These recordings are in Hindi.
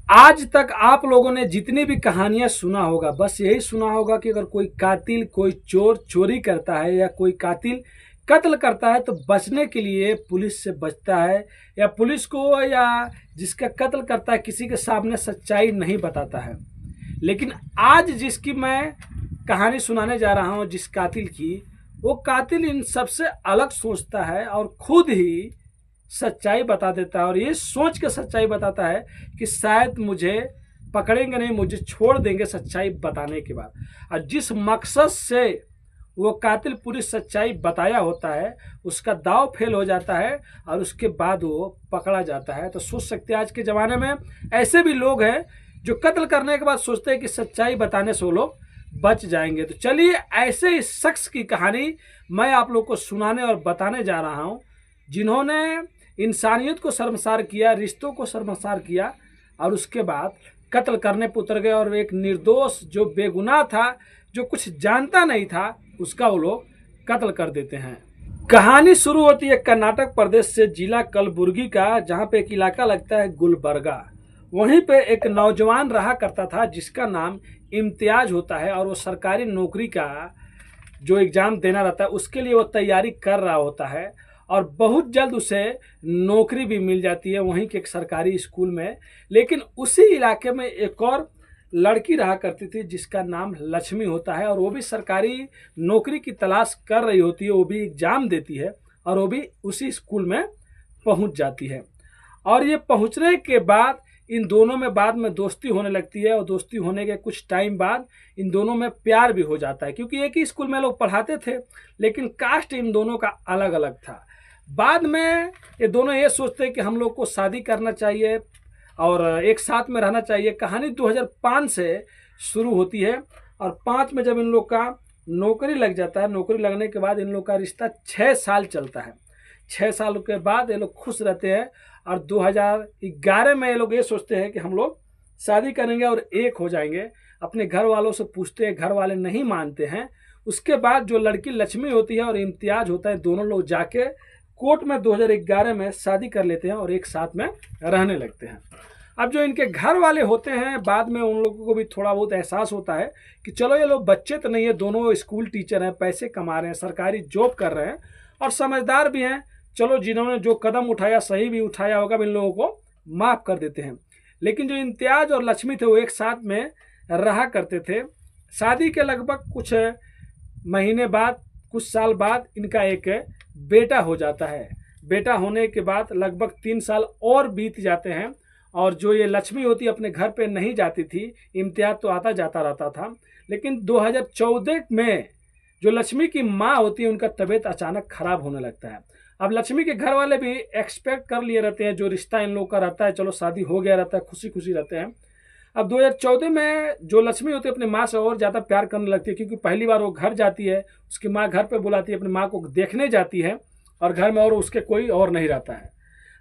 आज तक आप लोगों ने जितनी भी कहानियां सुना होगा, बस यही सुना होगा कि अगर कोई कातिल, कोई चोर चोरी करता है या कोई कातिल कत्ल करता है तो बचने के लिए पुलिस से बचता है, या पुलिस को या जिसका कत्ल करता है किसी के सामने सच्चाई नहीं बताता है। लेकिन आज जिसकी मैं कहानी सुनाने जा रहा हूँ, जिस कातिल की, वो कातिल इन सबसे अलग सोचता है और खुद ही सच्चाई बता देता है, और ये सोच के सच्चाई बताता है कि शायद मुझे पकड़ेंगे नहीं, मुझे छोड़ देंगे सच्चाई बताने के बाद। और जिस मकसद से वो कातिल पूरी सच्चाई बताया होता है, उसका दाव फेल हो जाता है और उसके बाद वो पकड़ा जाता है। तो सोच सकते हैं आज के ज़माने में ऐसे भी लोग हैं जो कत्ल करने के बाद सोचते हैं कि सच्चाई बताने से वो लोग बच जाएंगे। तो चलिए, ऐसे ही शख्स की कहानी मैं आप लोग को सुनाने और बताने जा रहा हूँ, जिन्होंने इंसानियत को शर्मसार किया, रिश्तों को शर्मसार किया और उसके बाद कत्ल करने पर उतर गए। और एक निर्दोष जो बेगुनाह था, जो कुछ जानता नहीं था, उसका वो लोग कत्ल कर देते हैं। कहानी शुरू होती है कर्नाटक प्रदेश से, जिला कलबुर्गी का, जहाँ पे एक इलाका लगता है गुलबर्गा। वहीं पे एक नौजवान रहा करता था जिसका नाम इम्तियाज होता है, और वो सरकारी नौकरी का जो एग्ज़ाम देना रहता है उसके लिए वो तैयारी कर रहा होता है, और बहुत जल्द उसे नौकरी भी मिल जाती है वहीं के एक सरकारी स्कूल में। लेकिन उसी इलाके में एक और लड़की रहा करती थी जिसका नाम लक्ष्मी होता है, और वो भी सरकारी नौकरी की तलाश कर रही होती है, वो भी एग्ज़ाम देती है और वो भी उसी स्कूल में पहुंच जाती है। और ये पहुंचने के बाद इन दोनों में बाद में दोस्ती होने लगती है, और दोस्ती होने के कुछ टाइम बाद इन दोनों में प्यार भी हो जाता है, क्योंकि एक ही स्कूल में लोग पढ़ाते थे लेकिन कास्ट इन दोनों का अलग अलग था। बाद में ये दोनों ये सोचते हैं कि हम लोग को शादी करना चाहिए और एक साथ में रहना चाहिए। कहानी 2005 से शुरू होती है, और 5 में जब इन लोग का नौकरी लग जाता है, नौकरी लगने के बाद इन लोग का रिश्ता 6 साल चलता है। 6 साल के बाद ये लोग खुश रहते हैं, और 2011 में ये लोग ये सोचते हैं कि हम लोग शादी करेंगे और एक हो जाएंगे। अपने घर वालों से पूछते हैं, घर वाले नहीं मानते हैं। उसके बाद जो लड़की लक्ष्मी होती है और इम्तियाज होता है, दोनों लोग जाके कोर्ट में 2011 में शादी कर लेते हैं और एक साथ में रहने लगते हैं। अब जो इनके घर वाले होते हैं, बाद में उन लोगों को भी थोड़ा बहुत एहसास होता है कि चलो ये लोग बच्चे तो नहीं है, दोनों स्कूल टीचर हैं, पैसे कमा रहे हैं, सरकारी जॉब कर रहे हैं और समझदार भी हैं, चलो जिन्होंने जो कदम उठाया सही भी उठाया होगा, इन लोगों को माफ़ कर देते हैं। लेकिन जो इम्तियाज और लक्ष्मी थे वो एक साथ में रहा करते थे। शादी के लगभग कुछ महीने बाद, कुछ साल बाद इनका एक बेटा हो जाता है। बेटा होने के बाद लगभग 3 साल और बीत जाते हैं, और जो ये लक्ष्मी होती अपने घर पे नहीं जाती थी, इम्तियाज तो आता जाता रहता था। लेकिन 2014 में जो लक्ष्मी की माँ होती है, उनका तबीयत अचानक खराब होने लगता है। अब लक्ष्मी के घर वाले भी एक्सपेक्ट कर लिए रहते हैं, जो रिश्ता इन लोग का रहता है, चलो शादी हो गया रहता है, खुशी खुशी रहते हैं। अब 2014 में जो लक्ष्मी होती है अपनी माँ से और ज़्यादा प्यार करने लगती है, क्योंकि पहली बार वो घर जाती है, उसकी माँ घर पे बुलाती है, अपनी माँ को देखने जाती है, और घर में और उसके कोई और नहीं रहता है।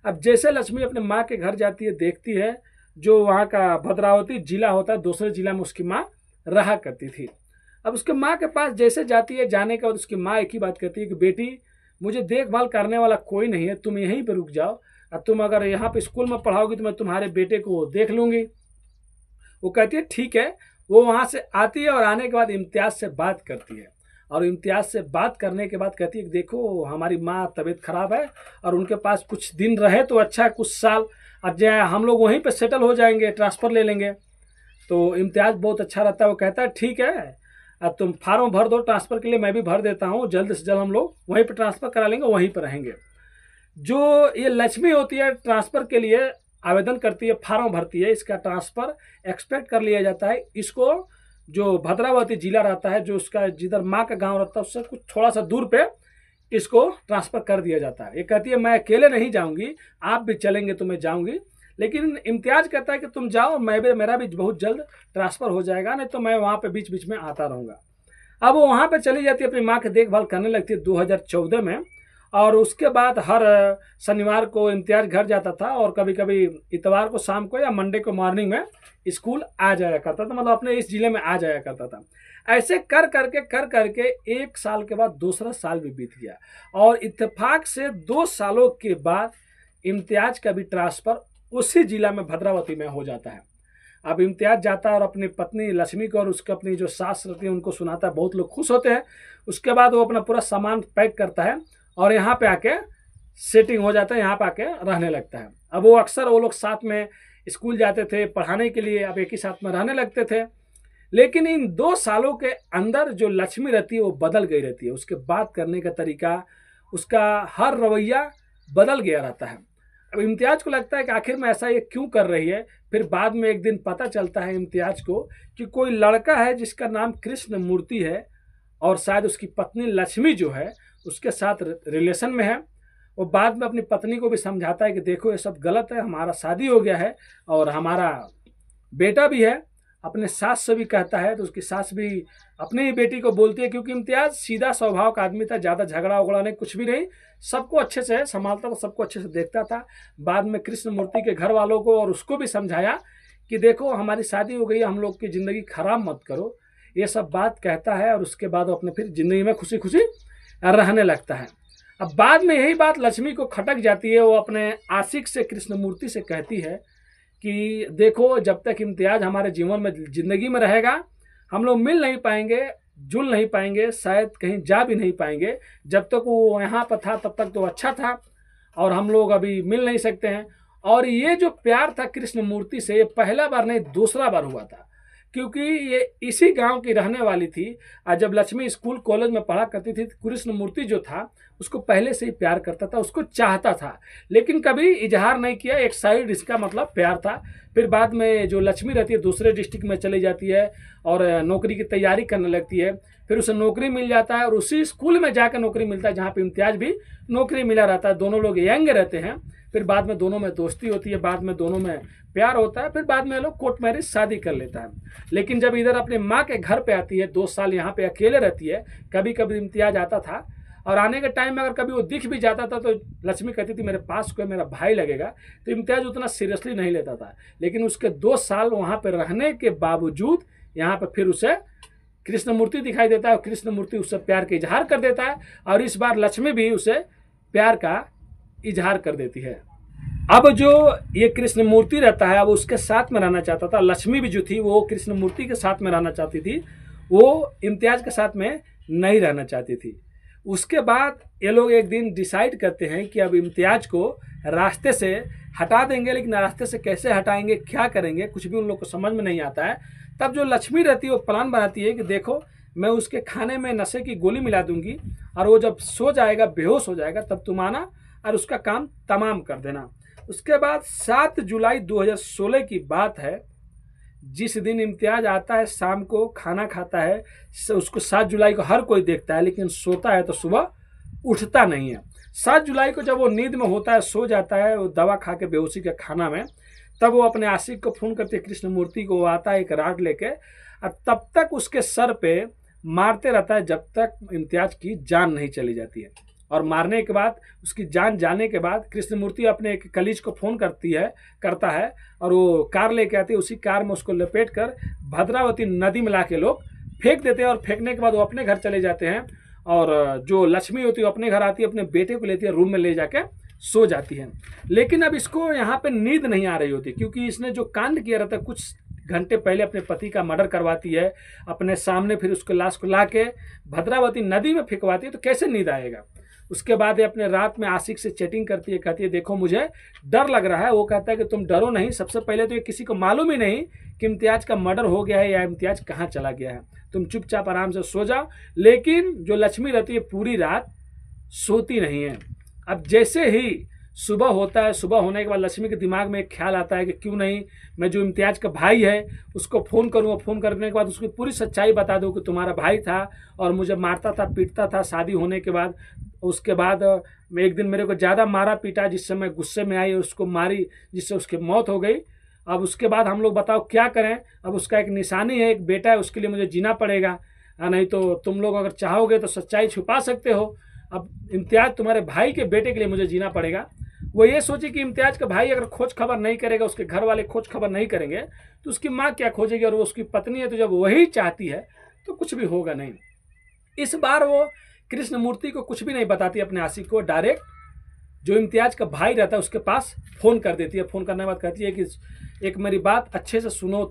अब जैसे लक्ष्मी अपने माँ के घर जाती है, देखती है जो वहाँ का भद्रावती जिला होता है, दूसरे जिला में उसकी माँ रहा करती थी। अब उसके माँ के पास जैसे जाती है, जाने के बाद उसकी माँ एक ही बात कहती है कि बेटी, मुझे देखभाल करने वाला कोई नहीं है, तुम यहीं पर रुक जाओ, और तुम अगर यहाँ पे स्कूल में पढ़ाओगी तो मैं तुम्हारे बेटे को देख लूँगी। वो कहती है ठीक है। वो वहाँ से आती है और आने के बाद इम्तियाज से बात करती है, और इम्तियाज से बात करने के बाद कहती है कि देखो हमारी माँ तबीयत ख़राब है और उनके पास कुछ दिन रहे तो अच्छा है, कुछ साल, अब जो हम लोग वहीं पे सेटल हो जाएंगे, ट्रांसफ़र ले लेंगे। तो इम्तियाज बहुत अच्छा रहता है, वो कहता है ठीक है, अब तुम फार्म भर दो ट्रांसफ़र के लिए, मैं भी भर देता हूँ, जल्द से जल्द हम लोग वहीं पर ट्रांसफ़र करा लेंगे, वहीं पर रहेंगे। जो ये लक्ष्मी होती है ट्रांसफ़र के लिए आवेदन करती है, फार्म भरती है, इसका ट्रांसफ़र एक्सपेक्ट कर लिया जाता है। इसको जो भद्रावती जिला रहता है, जो उसका जिधर माँ का गांव रहता है, उससे कुछ थोड़ा सा दूर पे इसको ट्रांसफ़र कर दिया जाता है। ये कहती है मैं अकेले नहीं जाऊंगी, आप भी चलेंगे तो मैं जाऊंगी। लेकिन इम्तियाज कहता है कि तुम जाओ, मेरा भी बहुत जल्द ट्रांसफ़र हो जाएगा, नहीं तो मैं वहाँ पे बीच बीच में आता रहूँगा। अब वो वहाँ पे चली जाती है, अपनी माँ की देखभाल करने लगती है 2014 में। और उसके बाद हर शनिवार को इम्तियाज घर जाता था, और कभी कभी इतवार को शाम को या मंडे को मॉर्निंग में स्कूल आ जाया करता था, मतलब अपने इस ज़िले में आ जाया करता था। ऐसे कर करके 1 साल के बाद दूसरा साल भी बीत गया, और इत्तेफाक से 2 सालों के बाद इम्तियाज का भी ट्रांसफ़र उसी जिला में भद्रावती में हो जाता है। अब इम्तियाज जाता है और अपनी पत्नी लक्ष्मी को और उसके अपनी जो सास रहती है उनको सुनाता है, बहुत लोग खुश होते हैं। उसके बाद वो अपना पूरा सामान पैक करता है और यहाँ पे आके सेटिंग हो जाता है, यहाँ पे आके रहने लगता है। अब वो अक्सर वो लोग साथ में स्कूल जाते थे पढ़ाने के लिए, अब एक ही साथ में रहने लगते थे। लेकिन इन 2 सालों के अंदर जो लक्ष्मी रहती है वो बदल गई रहती है, उसके बात करने का तरीका, उसका हर रवैया बदल गया रहता है। अब इम्तियाज को लगता है कि आखिर में ऐसा ये क्यों कर रही है। फिर बाद में एक दिन पता चलता है इम्तियाज को कि कोई लड़का है जिसका नाम कृष्ण मूर्ति है और शायद उसकी पत्नी लक्ष्मी जो है उसके साथ रिलेशन में है। वो बाद में अपनी पत्नी को भी समझाता है कि देखो ये सब गलत है, हमारा शादी हो गया है और हमारा बेटा भी है। अपने सास से भी कहता है तो उसकी सास भी अपनी ही बेटी को बोलती है, क्योंकि इम्तियाज सीधा स्वभाव का आदमी था, ज़्यादा झगड़ा उगड़ा नहीं, कुछ भी नहीं, सबको अच्छे से संभालता था, सबको अच्छे से देखता था। बाद में कृष्ण मूर्ति के घर वालों को और उसको भी समझाया कि देखो हमारी शादी हो गई है, हम लोग की ज़िंदगी खराब मत करो, ये सब बात कहता है। और उसके बाद वो अपने फिर ज़िंदगी में खुशी खुशी रहने लगता है। अब बाद में यही बात लक्ष्मी को खटक जाती है, वो अपने आशिक से कृष्ण मूर्ति से कहती है कि देखो जब तक इम्तियाज हमारे जीवन में ज़िंदगी में रहेगा हम लोग मिल नहीं पाएंगे, जुल नहीं पाएंगे, शायद कहीं जा भी नहीं पाएंगे। जब तक वो यहाँ पर था तब तक तो अच्छा था और हम लोग अभी मिल नहीं सकते हैं। और ये जो प्यार था कृष्ण मूर्ति से, ये पहला बार नहीं दूसरा बार हुआ था, क्योंकि ये इसी गांव की रहने वाली थी। और जब लक्ष्मी स्कूल कॉलेज में पढ़ा करती थी कृष्ण मूर्ति जो था उसको पहले से ही प्यार करता था, उसको चाहता था, लेकिन कभी इजहार नहीं किया, एक साइड इसका मतलब प्यार था। फिर बाद में जो लक्ष्मी रहती है दूसरे डिस्ट्रिक्ट में चली जाती है और नौकरी की तैयारी करने लगती है। फिर उसे नौकरी मिल जाता है और उसी स्कूल में जाकर नौकरी मिलता है जहाँ पे इम्तियाज भी नौकरी मिला रहता है। दोनों लोग यंग रहते हैं। फिर बाद में दोनों में दोस्ती होती है, बाद में दोनों में प्यार होता है। फिर बाद में लोग कोर्ट मैरिज शादी कर लेता है। लेकिन जब इधर अपने माँ के घर पे आती है, 2 साल यहाँ पे अकेले रहती है, कभी कभी इम्तियाज आता था और आने के टाइम में अगर कभी वो दिख भी जाता था तो लक्ष्मी कहती थी मेरे पास कोई मेरा भाई लगेगा, तो इम्तियाज उतना सीरियसली नहीं लेता था। लेकिन उसके 2 साल वहाँ पर रहने के बावजूद यहाँ पर फिर उसे कृष्ण मूर्ति दिखाई देता है और कृष्ण मूर्ति उससे प्यार का इजहार कर देता है और इस बार लक्ष्मी भी उसे प्यार का इजहार कर देती है। अब जो ये कृष्ण मूर्ति रहता है अब उसके साथ में रहना चाहता था। लक्ष्मी भी जो थी वो कृष्ण मूर्ति के साथ में रहना चाहती थी, वो इम्तियाज के साथ में नहीं रहना चाहती थी। उसके बाद ये लोग एक दिन डिसाइड करते हैं कि अब इम्तियाज को रास्ते से हटा देंगे, लेकिन रास्ते से कैसे हटाएंगे, क्या करेंगे, कुछ भी उन लोग को समझ में नहीं आता है। तब जो लक्ष्मी रहती है वो प्लान बनाती है कि देखो मैं उसके खाने में नशे की गोली मिला दूंगी और वो जब सो जाएगा, बेहोश हो जाएगा, तब तुम आना और उसका काम तमाम कर देना। उसके बाद 7 जुलाई 2016 की बात है, जिस दिन इम्तियाज आता है, शाम को खाना खाता है, उसको 7 जुलाई को हर कोई देखता है, लेकिन सोता है तो सुबह उठता नहीं है। 7 जुलाई को जब वो नींद में होता है, सो जाता है, वो दवा खा के बेहोशी के खाना में, तब वो अपने आशिक को फ़ोन करते कृष्ण मूर्ति को। वो आता है एक राड लेके और तब तक उसके सर पे मारते रहता है जब तक इम्तियाज की जान नहीं चली जाती है। और मारने के बाद, उसकी जान जाने के बाद कृष्ण मूर्ति अपने एक कलीज को फ़ोन करता है और वो कार लेके आती है। उसी कार में उसको लपेट कर भद्रावती नदी में ला के लोग फेंक देते हैं और फेंकने के बाद वो अपने घर चले जाते हैं। और जो लक्ष्मी होती है अपने घर आती है, अपने बेटे को लेती है, रूम में ले जाके सो जाती है। लेकिन अब इसको यहाँ पे नींद नहीं आ रही होती, क्योंकि इसने जो कांड किया रहता है, कुछ घंटे पहले अपने पति का मर्डर करवाती है अपने सामने, फिर उसको लाश को ला के भद्रावती नदी में फेंकवाती है, तो कैसे नींद आएगा। उसके बाद ये अपने रात में आशिक से चैटिंग करती है, कहती है देखो मुझे डर लग रहा है। वो कहता है कि तुम डरो नहीं, सबसे पहले तो ये किसी को मालूम ही नहीं कि इम्तियाज का मर्डर हो गया है या इम्तियाज कहाँ चला गया है, तुम चुपचाप आराम से सो जाओ। लेकिन जो लक्ष्मी रहती है पूरी रात सोती नहीं है। अब जैसे ही सुबह होता है, सुबह होने के बाद लक्ष्मी के दिमाग में एक ख्याल आता है कि क्यों नहीं मैं जो इम्तियाज का भाई है उसको फ़ोन करूँ। फ़ोन करने के बाद उसकी पूरी सच्चाई बता दूँ कि तुम्हारा भाई था और मुझे मारता था, पीटता था शादी होने के बाद। उसके बाद एक दिन मेरे को ज़्यादा मारा पीटा, जिससे मैं गुस्से में आई, उसको मारी, जिससे उसकी मौत हो गई। अब उसके बाद हम लोग बताओ क्या करें। अब उसका एक निशानी है, एक बेटा है, उसके लिए मुझे जीना पड़ेगा, नहीं तो तुम लोग अगर चाहोगे तो सच्चाई छुपा सकते हो। अब इम्तियाज तुम्हारे भाई के बेटे के लिए मुझे जीना पड़ेगा। वो ये सोची कि इम्तियाज का भाई अगर खोज खबर नहीं करेगा, उसके घर वाले खोज खबर नहीं करेंगे, तो उसकी माँ क्या खोजेगी, और वो उसकी पत्नी है, तो जब वही चाहती है तो कुछ भी होगा नहीं। इस बार वो कृष्ण मूर्ति को कुछ भी नहीं बताती अपने आशिक को, डायरेक्ट जो इम्तियाज का भाई रहता है उसके पास फ़ोन कर देती है। फ़ोन करने के बाद कहती है कि एक मेरी बात अच्छे से सुनो,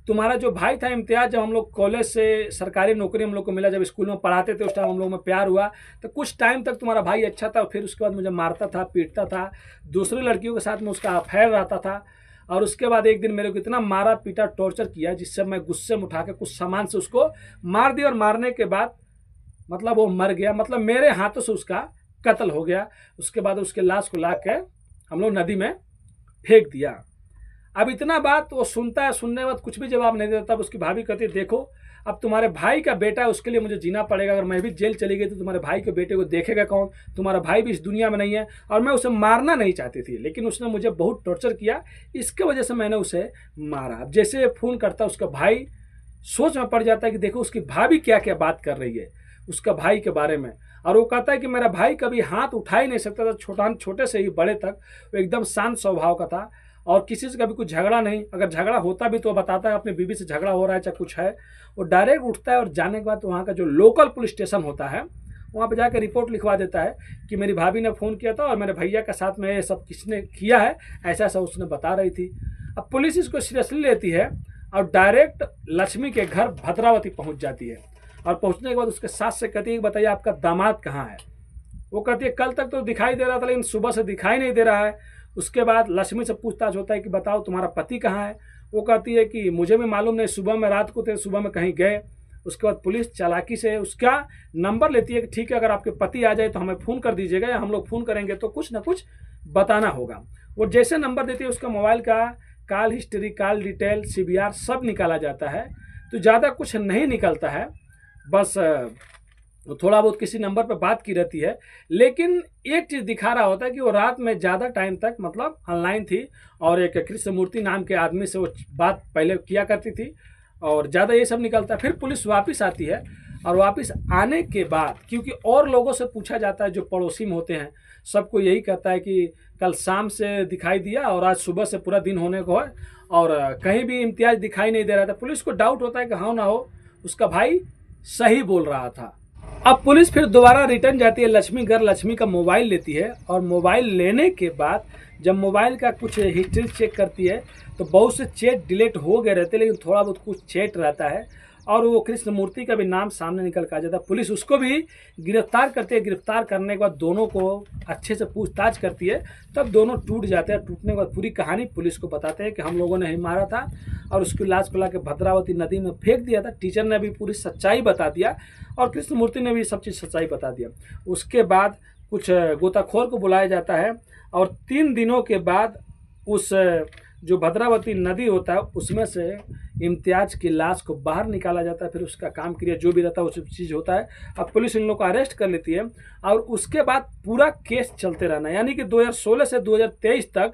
तुम्हारा जो भाई था इम्तियाज, जब हम लोग कॉलेज से सरकारी नौकरी हम लोग को मिला, जब स्कूल में पढ़ाते थे उस टाइम हम लोग में प्यार हुआ, तो कुछ टाइम तक तुम्हारा भाई अच्छा था, फिर उसके बाद मुझे मारता था, पीटता था, दूसरी लड़कियों के साथ में उसका अफेयर रहता था। और उसके बाद एक दिन मेरे को इतना मारा पीटा टॉर्चर किया, जिससे मैं गुस्से में उठा के कुछ सामान से उसको मार दिया, और मारने के बाद मतलब वो मर गया, मतलब मेरे हाथों से उसका कत्ल हो गया। उसके बाद उसके लाश को ला के हम लोग नदी में फेंक दिया। अब इतना बात वो सुनता है, सुनने के बाद कुछ भी जवाब नहीं देता। तब उसकी भाभी कहती है देखो अब तुम्हारे भाई का बेटा है, उसके लिए मुझे जीना पड़ेगा, अगर मैं भी जेल चली गई तो तुम्हारे भाई के बेटे को देखेगा कौन, तुम्हारा भाई भी इस दुनिया में नहीं है। और मैं उसे मारना नहीं चाहती थी, लेकिन उसने मुझे बहुत टॉर्चर किया, इसके वजह से मैंने उसे मारा। अब जैसे फ़ोन करता उसका भाई सोच में पड़ जाता है कि देखो उसकी भाभी क्या क्या बात कर रही है उसका भाई के बारे में। और वो कहता है कि मेरा भाई कभी हाथ उठा ही नहीं सकता था, छोटे से ही बड़े तक वो एकदम शांत स्वभाव का था, और किसी से कभी कुछ झगड़ा नहीं, अगर झगड़ा होता भी तो बताता है अपनी बीवी से झगड़ा हो रहा है चाहे कुछ है, वो डायरेक्ट उठता है और जाने के बाद तो वहाँ का जो लोकल पुलिस स्टेशन होता है वहाँ पे जाकर रिपोर्ट लिखवा देता है कि मेरी भाभी ने फ़ोन किया था और मेरे भैया के साथ में ये सब किसने किया है, ऐसा ऐसा उसने बता रही थी। अब पुलिस इसको सीरियसली लेती है और डायरेक्ट लक्ष्मी के घर भद्रावती पहुँच जाती है। और पहुँचने के बाद उसके सास से कहती है कि बताइए आपका दामाद कहाँ है। वो कहती है कल तक तो दिखाई दे रहा था, लेकिन सुबह से दिखाई नहीं दे रहा है। उसके बाद लक्ष्मी से पूछताछ होता है कि बताओ तुम्हारा पति कहाँ है। वो कहती है कि मुझे भी मालूम नहीं, सुबह में रात को थे, सुबह में कहीं गए। उसके बाद पुलिस चालाकी से उसका नंबर लेती है कि ठीक है अगर आपके पति आ जाए तो हमें फ़ोन कर दीजिएगा, या हम लोग फ़ोन करेंगे तो कुछ ना कुछ बताना होगा। वो जैसे नंबर देती है उसका मोबाइल का call history, call detail, CVR सब निकाला जाता है। तो ज़्यादा कुछ नहीं निकलता है, बस थोड़ा बहुत किसी नंबर पर बात की रहती है। लेकिन एक चीज़ दिखा रहा होता है कि वो रात में ज़्यादा टाइम तक मतलब ऑनलाइन थी, और एक कृष्णमूर्ति नाम के आदमी से वो बात पहले किया करती थी, और ज़्यादा ये सब निकलता है। फिर पुलिस वापस आती है, और वापस आने के बाद क्योंकि और लोगों से पूछा जाता है जो पड़ोसी में होते हैं, सबको यही कहता है कि कल शाम से दिखाई दिया और आज सुबह से पूरा दिन होने को है, और कहीं भी इम्तियाज दिखाई नहीं दे रहा था। पुलिस को डाउट होता है कि हाँ ना हो उसका भाई सही बोल रहा था। अब पुलिस फिर दोबारा रिटर्न जाती है लक्ष्मी घर, लक्ष्मी का मोबाइल लेती है, और मोबाइल लेने के बाद जब मोबाइल का कुछ हिस्ट्री चेक करती है तो बहुत से चैट डिलीट हो गए रहते, लेकिन थोड़ा बहुत कुछ चैट रहता है, और वो कृष्णमूर्ति का भी नाम सामने निकल कर आ जाता है। पुलिस उसको भी गिरफ्तार करती है। गिरफ्तार करने के बाद दोनों को अच्छे से पूछताछ करती है, तब दोनों टूट जाते हैं। टूटने के बाद पूरी कहानी पुलिस को बताते हैं कि हम लोगों ने ही मारा था, और उसकी लाश को ला के भद्रावती नदी में फेंक दिया था। टीचर ने भी पूरी सच्चाई बता दिया, और कृष्णमूर्ति ने भी सब चीज़ सच्चाई बता दिया। उसके बाद कुछ गोताखोर को बुलाया जाता है, और 3 दिनों के बाद उस जो भद्रावती नदी होता है उसमें से इम्तियाज की लाश को बाहर निकाला जाता है। फिर उसका काम क्रिया जो भी रहता है वो सब चीज़ होता है। अब पुलिस इन लोग को अरेस्ट कर लेती है, और उसके बाद पूरा केस चलते रहना, यानी कि 2016 से 2023 तक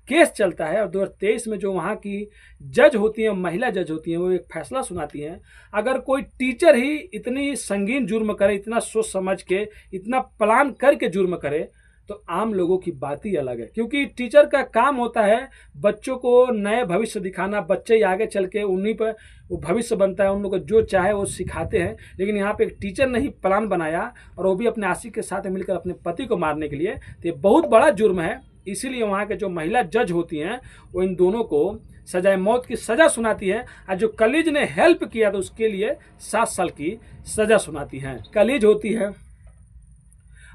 केस चलता है। और 2023 में जो वहाँ की जज होती हैं, महिला जज होती हैं, वो एक फैसला सुनाती हैं। अगर कोई टीचर ही इतनी संगीन जुर्म करे, इतना सोच समझ के, इतना प्लान करके जुर्म करे, तो आम लोगों की बात ही अलग है। क्योंकि टीचर का काम होता है बच्चों को नए भविष्य दिखाना, बच्चे ही आगे चल के उन्हीं पर वो भविष्य बनता है, उन लोगों को जो चाहे वो सिखाते हैं। लेकिन यहाँ पे एक टीचर ने ही प्लान बनाया, और वो भी अपने आशिक के साथ मिलकर अपने पति को मारने के लिए, तो ये बहुत बड़ा जुर्म है। इसीलिए वहाँ के जो महिला जज होती हैं वो इन दोनों को सजाए मौत की सज़ा सुनाती है, और जो कलीज ने हेल्प किया था उसके लिए 7 साल की सज़ा सुनाती हैं। कलीज होती है।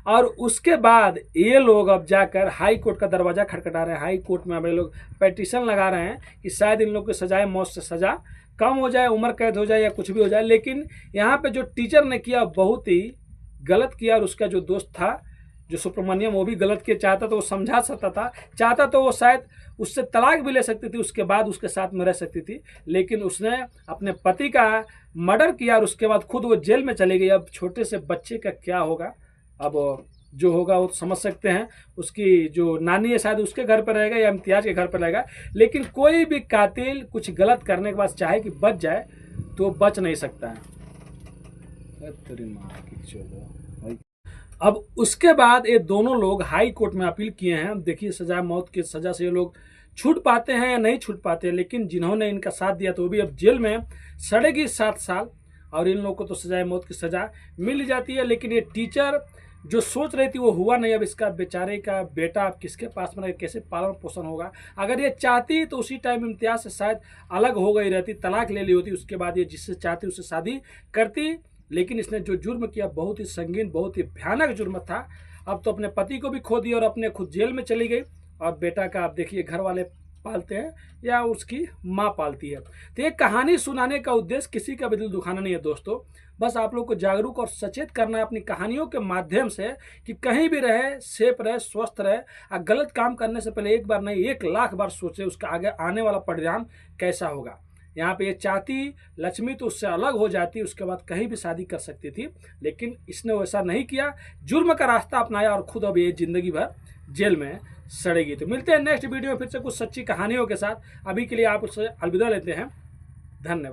और उसके बाद ये लोग अब जाकर हाई कोर्ट का दरवाज़ा खटखटा रहे हैं। हाई कोर्ट में अब ये लोग पेटिशन लगा रहे हैं कि शायद इन लोग की सजाए मौत से सज़ा कम हो जाए, उम्र कैद हो जाए, या कुछ भी हो जाए। लेकिन यहाँ पे जो टीचर ने किया बहुत ही गलत किया, और उसका जो दोस्त था जो सुब्रमण्यम, वो भी गलत किया। चाहता तो वो समझा सकता था, चाहता तो वो शायद उससे तलाक भी ले सकती थी, उसके बाद उसके साथ में रह सकती थी। लेकिन उसने अपने पति का मर्डर किया, और उसके बाद खुद वो जेल में चली गई। अब छोटे से बच्चे का क्या होगा, अब जो होगा वो समझ सकते हैं। उसकी जो नानी है शायद उसके घर पर रहेगा, या इम्तियाज के घर पर रहेगा। लेकिन कोई भी कातिल कुछ गलत करने के बाद चाहे कि बच जाए तो बच नहीं सकता है। तेरी माँ की चलो। अब उसके बाद ये दोनों लोग हाई कोर्ट में अपील किए हैं। देखिए सजा मौत की सज़ा से ये लोग छूट पाते हैं या नहीं छूट पाते हैं, लेकिन जिन्होंने इनका साथ दिया तो वो भी अब जेल में सड़ेगी 7 साल, और इन लोगों को तो सजाए मौत की सज़ा मिल जाती है। लेकिन ये टीचर जो सोच रही थी वो हुआ नहीं। अब इसका बेचारे का बेटा अब किसके पास में कैसे पालन पोषण होगा। अगर ये चाहती तो उसी टाइम इम्तियाज़ से शायद अलग हो गई रहती, तलाक ले ली होती, उसके बाद ये जिससे चाहती उससे शादी करती। लेकिन इसने जो जुर्म किया बहुत ही संगीन, बहुत ही भयानक जुर्म था। अब तो अपने पति को भी खो दिया और अपने खुद जेल में चली गई। और बेटा का आप देखिए घर वाले पालते हैं या उसकी माँ पालती है। तो ये कहानी सुनाने का उद्देश्य किसी का भी दिल दुखाना नहीं है दोस्तों, बस आप लोग को जागरूक और सचेत करना है अपनी कहानियों के माध्यम से कि कहीं भी रहे, सेफ रहे, स्वस्थ रहे। और गलत काम करने से पहले एक बार नहीं 1,00,000 बार सोचे उसका आगे आने वाला परिणाम कैसा होगा। यहाँ पे ये चाहती लक्ष्मी तो उससे अलग हो जाती, उसके बाद कहीं भी शादी कर सकती थी, लेकिन इसने वैसा नहीं किया, जुर्म का रास्ता अपनाया और खुद अब ये जिंदगी भर जेल में सड़ेगी। तो मिलते हैं नेक्स्ट वीडियो में फिर से कुछ सच्ची कहानियों के साथ। अभी के लिए आप उससे अलविदा लेते हैं। धन्यवाद।